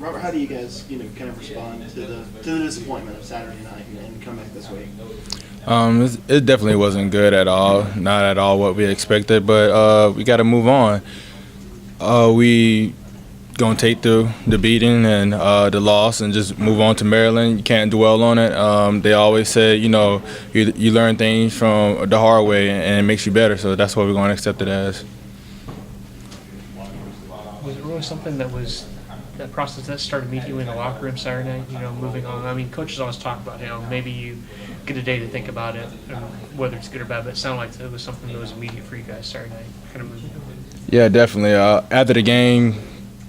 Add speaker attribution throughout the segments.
Speaker 1: Robert, how do you guys, kind of respond to the disappointment of Saturday night and come back this week?
Speaker 2: It definitely wasn't good at all. Not at all what we expected, but we got to move on. We gonna take the beating and the loss and just move on to Maryland. You can't dwell on it. They always say, you learn things from the hard way and it makes you better. So that's what we're going to accept it as.
Speaker 3: Was it really something that process that started meeting you in the locker room Saturday night? Moving on. I mean, coaches always talk about how maybe you get a day to think about it, whether it's good or bad. But it sounded like it was something that was immediate for you guys Saturday night, kind of moving on.
Speaker 2: Yeah, definitely. After the game,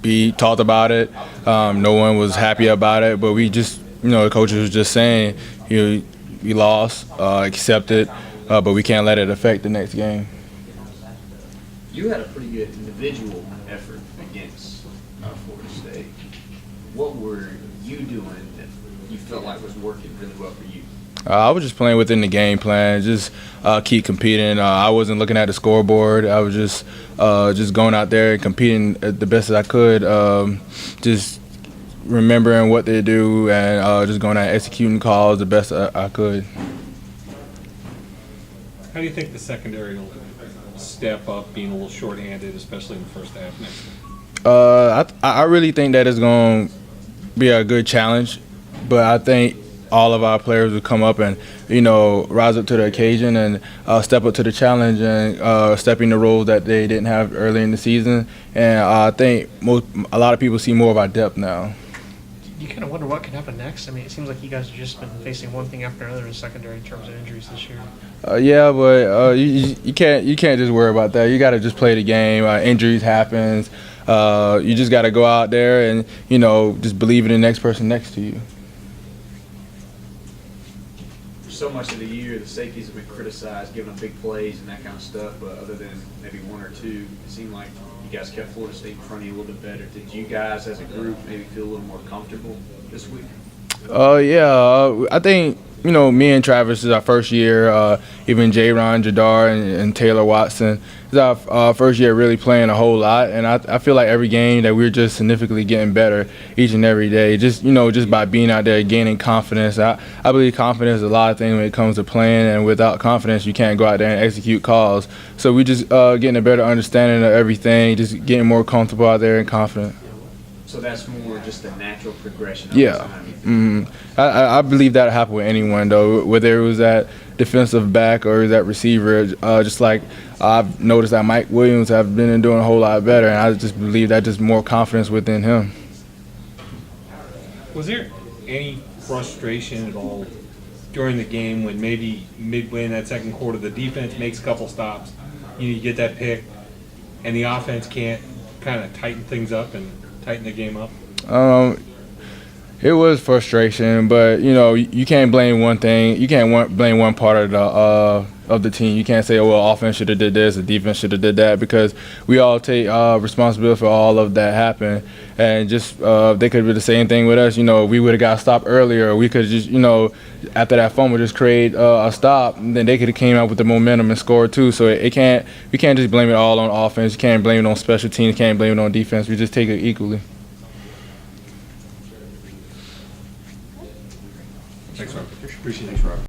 Speaker 2: we talked about it. No one was happy about it, but we just, the coaches was just saying, we lost, accept it, but we can't let it affect the next game.
Speaker 4: You had a pretty good individual effort against Florida State. What were you doing that you felt like was working really well for you?
Speaker 2: I was just playing within the game plan, just keep competing. I wasn't looking at the scoreboard. I was just going out there and competing the best as I could, just remembering what they do and just going out and executing calls the best I could.
Speaker 5: How do you think the secondary will step up, being a little shorthanded, especially in the first half next week?
Speaker 2: I really think that it's going to be a good challenge, but I think all of our players will come up and, rise up to the occasion and step up to the challenge and step in the roles that they didn't have early in the season. And I think a lot of people see more of our depth now.
Speaker 3: You kind of wonder what could happen next. I mean, it seems like you guys have just been facing one thing after another in secondary in terms of injuries this year.
Speaker 2: Yeah, but you can't just worry about that. You got to just play the game. Injuries happens. You just got to go out there and just believe in the next person next to you.
Speaker 4: So much of the year, the safeties have been criticized, giving up big plays and that kind of stuff, but other than maybe one or two, it seemed like you guys kept Florida State in front of you a little bit better. Did you guys as a group maybe feel a little more comfortable this week?
Speaker 2: Yeah, I think, me and Travis is our first year, even J-Ron, Jadar, and Taylor Watson. It's our first year really playing a whole lot, and I feel like every game that we're just significantly getting better each and every day, just by being out there, gaining confidence. I believe confidence is a lot of things when it comes to playing, and without confidence, you can't go out there and execute calls. So we just getting a better understanding of everything, just getting more comfortable out there and confident.
Speaker 4: So that's more just a natural progression.
Speaker 2: Yeah. I believe that happened with anyone, though, whether it was that defensive back or that receiver. Just like I've noticed that Mike Williams have been doing a whole lot better, and I just believe that just more confidence within him.
Speaker 5: Was there any frustration at all during the game when maybe midway in that second quarter the defense makes a couple stops, you get that pick, and the offense can't kind of tighten things up and tighten the game up?
Speaker 2: It was frustration, but you can't blame one thing. You can't blame one part of the team. You can't say, "Oh, well, offense should have did this, the defense should have did that," because we all take responsibility for all of that happen. And just they could do the same thing with us. We would have got stopped earlier. We could just, after that fumble, just create a stop. And then they could have came out with the momentum and scored too. So we can't just blame it all on offense. You can't blame it on special teams. You can't blame it on defense. We just take it equally.